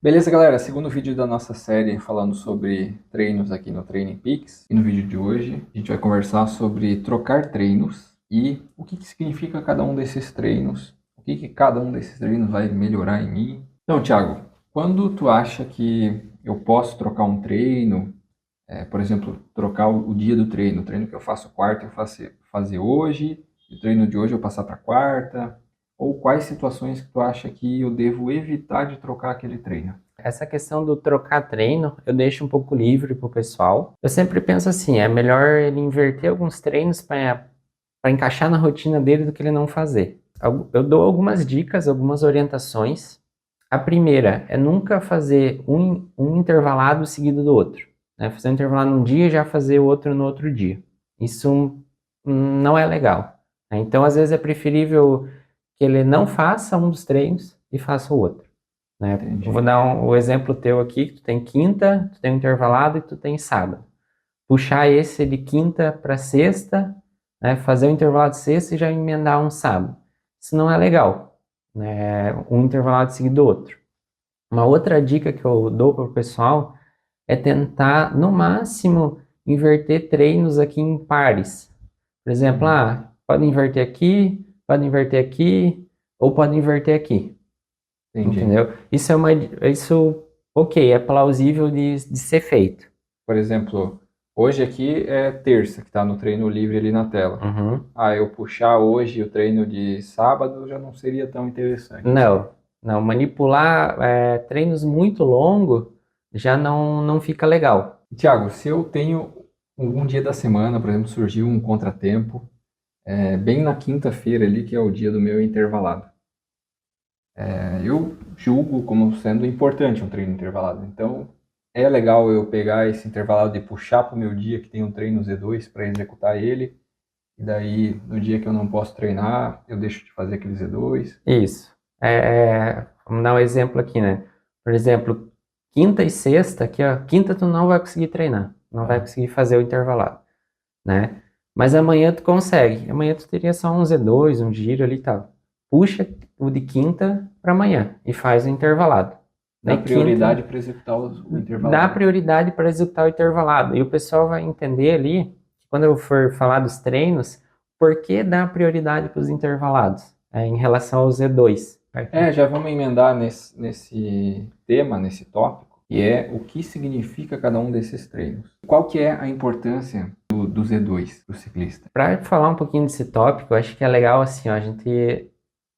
Beleza, galera? Segundo vídeo da nossa série falando sobre treinos aqui no Training Peaks. E no vídeo de hoje a gente vai conversar sobre trocar treinos e o que significa cada um desses treinos, o que cada um desses treinos vai melhorar em mim. Então, Thiago, quando tu acha que eu posso trocar um treino, por exemplo, trocar o dia do treino, o treino que eu faço quarta eu fazer hoje, o treino de hoje eu passar para quarta, ou quais situações que tu acha que eu devo evitar de trocar aquele treino? Essa questão do trocar treino, eu deixo um pouco livre pro pessoal. Eu sempre penso assim, é melhor ele inverter alguns treinos para encaixar na rotina dele do que ele não fazer. Eu dou algumas dicas, algumas orientações. A primeira é nunca fazer um intervalado seguido do outro, né? Fazer um intervalado num dia e já fazer o outro no outro dia. Isso não é legal, né? Então, às vezes é preferível que ele não faça um dos treinos e faça o outro, né? Entendi. Eu vou dar o exemplo teu aqui, que tu tem quinta, tu tem um intervalado e tu tem sábado. Puxar esse de quinta para sexta, né? Fazer o intervalado de sexta e já emendar um sábado. Isso não é legal, né? Um intervalado seguido do outro. Uma outra dica que eu dou para o pessoal é tentar, no máximo, inverter treinos aqui em pares. Por exemplo, pode inverter aqui, ou pode inverter aqui. Entendi. Entendeu? Isso, ok, é plausível de ser feito. Por exemplo, hoje aqui é terça, que está no treino livre ali na tela. Uhum. Eu puxar hoje o treino de sábado já não seria tão interessante assim. Não, manipular treinos muito longos já não fica legal. Tiago, se eu tenho algum dia da semana, por exemplo, surgiu um contratempo, bem na quinta-feira ali, que é o dia do meu intervalado. Eu julgo como sendo importante um treino intervalado. Então, é legal eu pegar esse intervalado e puxar para o meu dia que tem um treino Z2 para executar ele. E daí, no dia que eu não posso treinar, eu deixo de fazer aquele Z2. Isso. Vamos dar um exemplo aqui, né? Por exemplo, quinta e sexta, aqui, ó, quinta tu não vai conseguir treinar, não vai conseguir fazer o intervalado, né? Mas amanhã tu consegue. Amanhã tu teria só um Z2, um giro ali e tal. Puxa o de quinta para amanhã e faz o intervalado. Dá Daí quinta, prioridade para executar o dá intervalado. prioridade para executar o intervalado. E o pessoal vai entender ali, que quando eu for falar dos treinos, por que dar prioridade para os intervalados, em relação ao Z2. Já vamos emendar nesse tema, nesse tópico, que é o que significa cada um desses treinos. Qual que é a importância do Z2 para o ciclista? Para falar um pouquinho desse tópico, eu acho que é legal assim, ó, a gente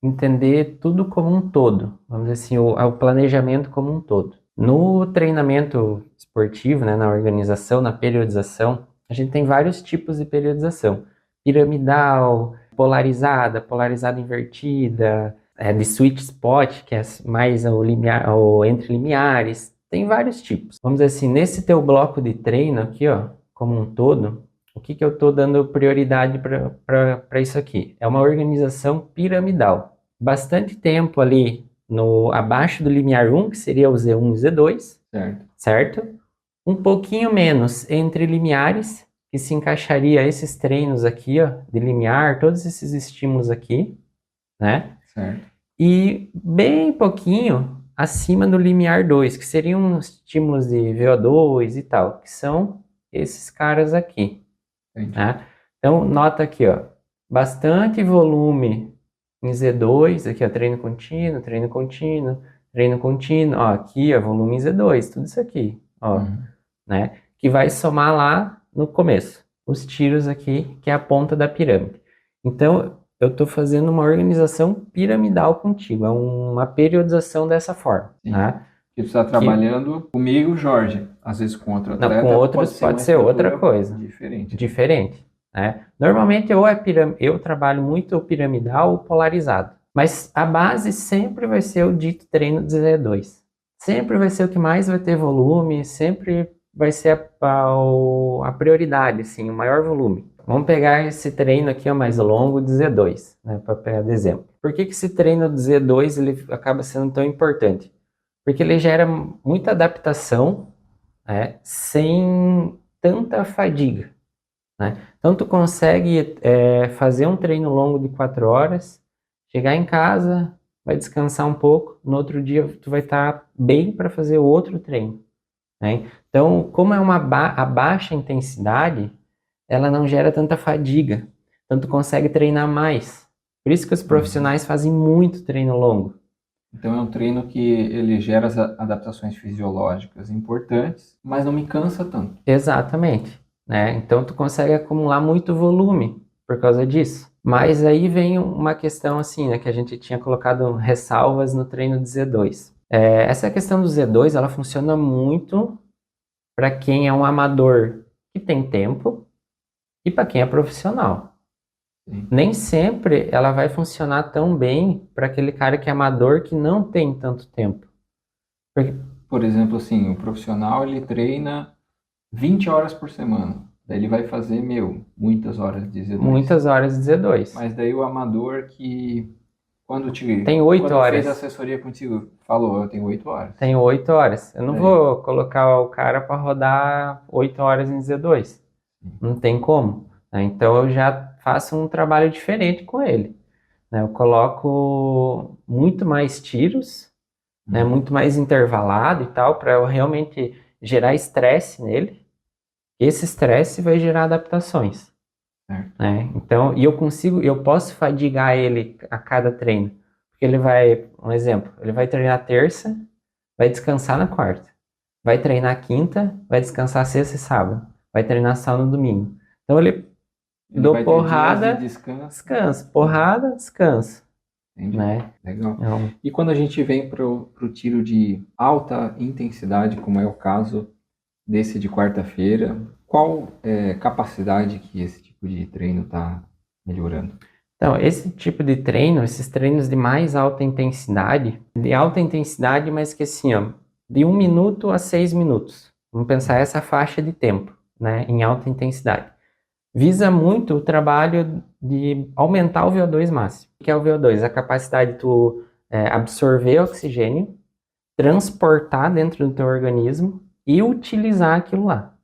entender tudo como um todo, vamos dizer assim, o planejamento como um todo. No treinamento esportivo, né, na organização, na periodização, a gente tem vários tipos de periodização. Piramidal, polarizada, polarizada invertida, de sweet spot, que é mais o limiar, o entre limiares. Tem vários tipos. Vamos dizer assim, nesse teu bloco de treino aqui, ó, como um todo, o que eu estou dando prioridade para isso aqui? É uma organização piramidal. Bastante tempo ali no abaixo do limiar 1, que seria o Z1 e Z2, Certo. certo? Um pouquinho menos entre limiares, que se encaixaria esses treinos aqui, ó, de limiar, todos esses estímulos aqui, né? Certo. E bem pouquinho acima do limiar 2, que seriam estímulos de VO2 e tal, que são esses caras aqui, Entendi. né? Então, nota aqui, ó, bastante volume em Z2, aqui, ó, treino contínuo, treino contínuo, treino contínuo, ó, aqui, ó, volume em Z2, tudo isso aqui, ó, né? Que vai somar lá no começo, os tiros aqui, que é a ponta da pirâmide. Então, eu estou fazendo uma organização piramidal contigo, é uma periodização dessa forma, Sim. né? Que tu está trabalhando comigo, Jorge. Às vezes com outro Não, com atleta outros uma pode ser outra estrutura coisa, diferente. diferente, né? Normalmente eu trabalho muito o polarizado, mas a base sempre vai ser o dito treino de Z2. Sempre vai ser o que mais vai ter volume, sempre vai ser a prioridade, assim, o maior volume. Vamos pegar esse treino aqui, ó, mais longo de Z2, né, para pegar de exemplo. Por que esse treino de Z2 ele acaba sendo tão importante? Porque ele gera muita adaptação, né, sem tanta fadiga, né? Então tu consegue fazer um treino longo de 4 horas, chegar em casa, vai descansar um pouco, no outro dia tu vai estar bem para fazer o outro treino, né? Então, como é a baixa intensidade, ela não gera tanta fadiga, então tu consegue treinar mais. Por isso que os profissionais fazem muito treino longo. Então é um treino que ele gera as adaptações fisiológicas importantes, mas não me cansa tanto. Exatamente, né? Então tu consegue acumular muito volume por causa disso. Mas aí vem uma questão assim, né, que a gente tinha colocado ressalvas no treino de Z2. Essa questão do Z2, ela funciona muito para quem é um amador que tem tempo e para quem é profissional. Sim. Nem sempre ela vai funcionar tão bem para aquele cara que é amador que não tem tanto tempo. Porque, Por exemplo, assim, o profissional ele treina 20 horas por semana. Daí ele vai fazer, muitas horas de Z2. muitas horas de Z2. Mas daí o amador que Tem 8 quando fez horas. assessoria contigo, falou, eu tenho 8 horas. Tenho 8 horas. Eu não É. vou colocar o cara para rodar 8 horas em Z2. Não tem como, né? Então eu já faço um trabalho diferente com ele, né? Eu coloco muito mais tiros, né? Muito mais intervalado e tal, para eu realmente gerar estresse nele. Esse estresse vai gerar adaptações, Certo. né? Então, eu posso fadigar ele a cada treino. Porque ele vai, um exemplo, ele vai treinar terça, vai descansar na quarta. Vai treinar quinta, vai descansar sexta e sábado. Vai treinar sábado e domingo. Então ele Ele dou vai ter dias porrada, de descanso. descanso. Porrada, descanso. Entendi. Né? Legal. Então, E quando a gente vem para o tiro de alta intensidade, como é o caso desse de quarta-feira, qual capacidade que esse tipo de treino está melhorando? então, esse tipo de treino, esses treinos de mais alta intensidade, mas que assim, ó, de 1 minuto a 6 minutos. Vamos pensar essa faixa de tempo, né, em alta intensidade. Visa muito o trabalho de aumentar o VO2 máximo. O que é o VO2? A capacidade de tu absorver oxigênio, transportar dentro do teu organismo e utilizar aquilo lá.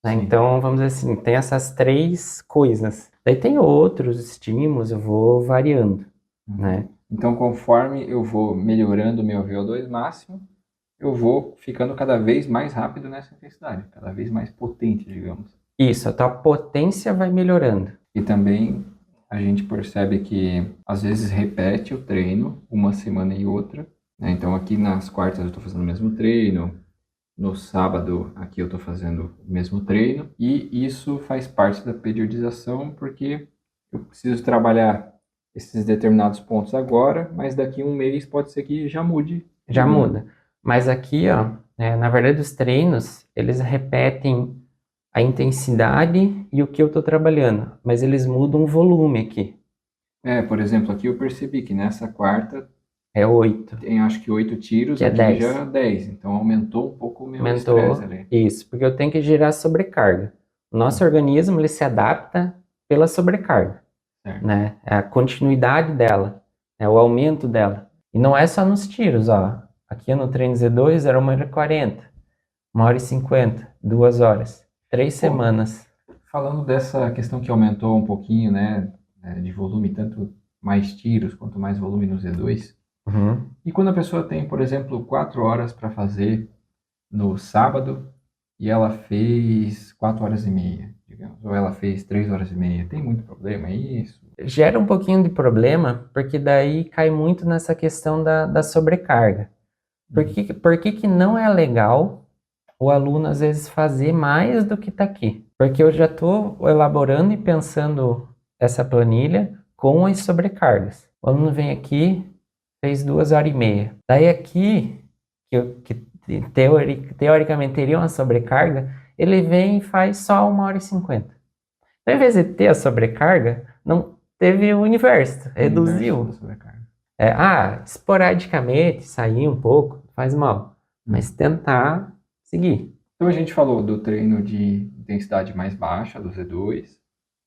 Né? Então, vamos dizer assim, tem essas 3 coisas. Daí tem outros estímulos, eu vou variando, né? Então, conforme eu vou melhorando o meu VO2 máximo, eu vou ficando cada vez mais rápido nessa intensidade, cada vez mais potente, digamos. Isso, a tua potência vai melhorando. E também a gente percebe que às vezes repete o treino uma semana e outra, né? Então aqui nas quartas eu estou fazendo o mesmo treino, no sábado aqui eu estou fazendo o mesmo treino, e isso faz parte da periodização porque eu preciso trabalhar esses determinados pontos agora, mas daqui a um mês pode ser que já mude. Já muda. Mas aqui, ó, na verdade os treinos, eles repetem a intensidade e o que eu estou trabalhando, mas eles mudam o volume aqui. Por exemplo, aqui eu percebi que nessa quarta É 8. tem acho que 8 tiros, Que é aqui 10. já 10. Então aumentou um pouco o meu Aumentou. estresse ali. Isso, porque eu tenho que gerar sobrecarga. O nosso organismo, ele se adapta pela sobrecarga, Certo. né? É a continuidade dela, é o aumento dela. E não é só nos tiros, ó. Aqui no treino Z2 era 1h40, 1h50, 2 horas, 3 semanas. Falando dessa questão que aumentou um pouquinho, né, de volume, tanto mais tiros quanto mais volume no Z2. Uhum. E quando a pessoa tem, por exemplo, 4 horas para fazer no sábado e ela fez 4 horas e meia, digamos, ou ela fez 3 horas e meia, tem muito problema isso? Gera um pouquinho de problema, porque daí cai muito nessa questão da sobrecarga. Por que não é legal o aluno, às vezes, fazer mais do que está aqui? Porque eu já estou elaborando e pensando essa planilha com as sobrecargas. O aluno vem aqui, fez 2 horas e meia. Daí aqui, que teoricamente teria uma sobrecarga, ele vem e faz só 1h50. Então, ao invés de ter a sobrecarga, não teve o inverso, reduziu. Esporadicamente, sair um pouco, faz mal. Mas tentar seguir. Então a gente falou do treino de intensidade mais baixa, do Z2.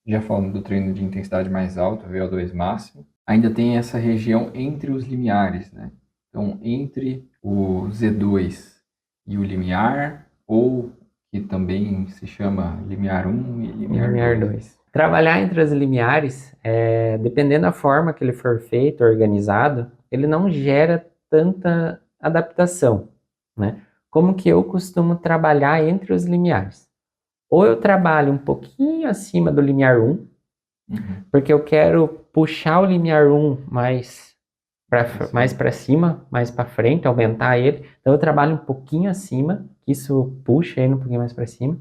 Já falamos do treino de intensidade mais alta, VO2 máximo. Ainda tem essa região entre os limiares, né? Então, entre o Z2 e o limiar, ou que também se chama limiar 1 e limiar 2. Trabalhar entre os limiares, dependendo da forma que ele for feito, organizado, ele não gera tanta adaptação, né? Como que eu costumo trabalhar entre os limiares? Ou eu trabalho um pouquinho acima do limiar 1, porque eu quero puxar o limiar 1 mais para cima, mais para frente, aumentar ele. Então eu trabalho um pouquinho acima, isso puxa ele um pouquinho mais para cima.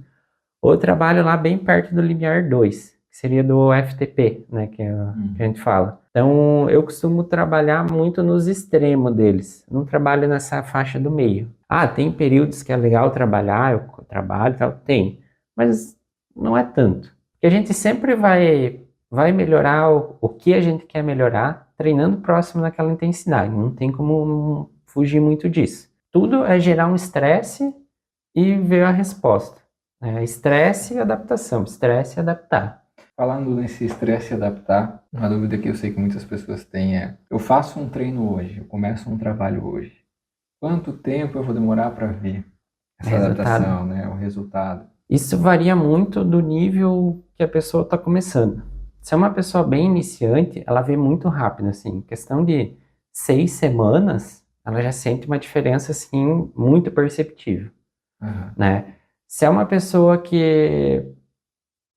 Ou eu trabalho lá bem perto do limiar 2, que seria do FTP, né, que a gente fala. Então eu costumo trabalhar muito nos extremos deles, não trabalho nessa faixa do meio. Ah, tem períodos que é legal trabalhar, eu trabalho e tal, tem, mas não é tanto. Porque a gente sempre vai melhorar o que a gente quer melhorar, treinando próximo daquela intensidade. Não tem como fugir muito disso. Tudo é gerar um estresse e ver a resposta. Estresse e adaptação. Estresse e adaptar. Falando nesse estresse e adaptar, uma dúvida que eu sei que muitas pessoas têm é: eu faço um treino hoje, eu começo um trabalho hoje. Quanto tempo eu vou demorar para ver essa adaptação, né? O resultado? Isso varia muito do nível que a pessoa está começando. Se é uma pessoa bem iniciante, ela vê muito rápido, assim, em questão de 6 semanas, ela já sente uma diferença, assim, muito perceptível, né? Se é uma pessoa que,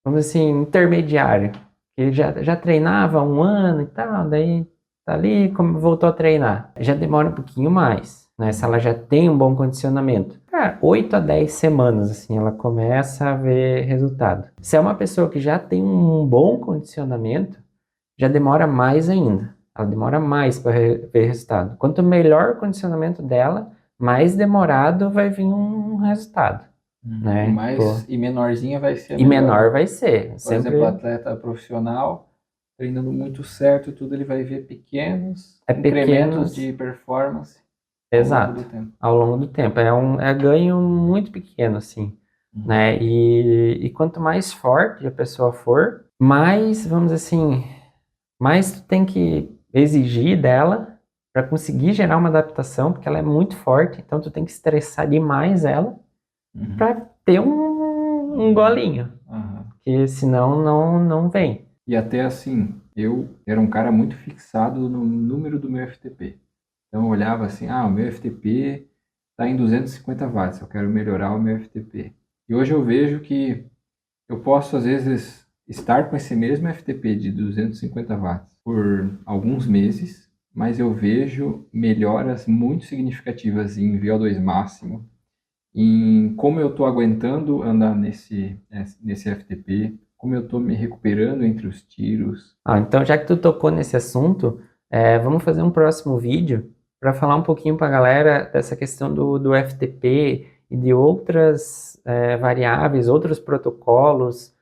vamos dizer assim, intermediária, que já treinava há um ano e tal, daí tá ali, como voltou a treinar, já demora um pouquinho mais, né? Se ela já tem um bom condicionamento. Cara, 8 a 10 semanas, assim, ela começa a ver resultado. Se é uma pessoa que já tem um bom condicionamento, já demora mais ainda. Ela demora mais para ver resultado. Quanto melhor o condicionamento dela, mais demorado vai vir um resultado. Né? E menorzinha vai ser a E melhor. menor vai ser. Por exemplo, o atleta profissional, treinando muito certo, tudo ele vai ver pequenos incrementos de performance. Exato, ao longo do tempo. É ganho muito pequeno, assim, né? E quanto mais forte a pessoa for, mais, vamos dizer assim, mais tu tem que exigir dela para conseguir gerar uma adaptação, porque ela é muito forte, então tu tem que estressar demais ela para ter um golinho, porque senão não vem. E até assim, eu era um cara muito fixado no número do meu FTP. Então eu olhava assim, o meu FTP está em 250 watts, eu quero melhorar o meu FTP. E hoje eu vejo que eu posso, às vezes, estar com esse mesmo FTP de 250 watts por alguns meses, mas eu vejo melhoras muito significativas em VO2 máximo, em como eu estou aguentando andar nesse FTP, como eu estou me recuperando entre os tiros. Então, já que tu tocou nesse assunto, vamos fazer um próximo vídeo para falar um pouquinho para a galera dessa questão do FTP e de outras variáveis, outros protocolos,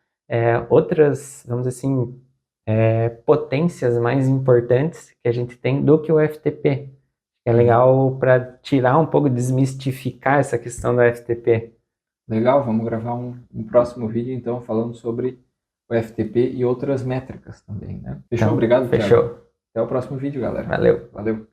outras, vamos dizer assim, potências mais importantes que a gente tem do que o FTP. É legal para tirar um pouco, desmistificar essa questão do FTP. Legal, vamos gravar um próximo vídeo então falando sobre o FTP e outras métricas também, né? Fechou? Obrigado, Thiago. Fechou. Até o próximo vídeo, galera. Valeu. Valeu.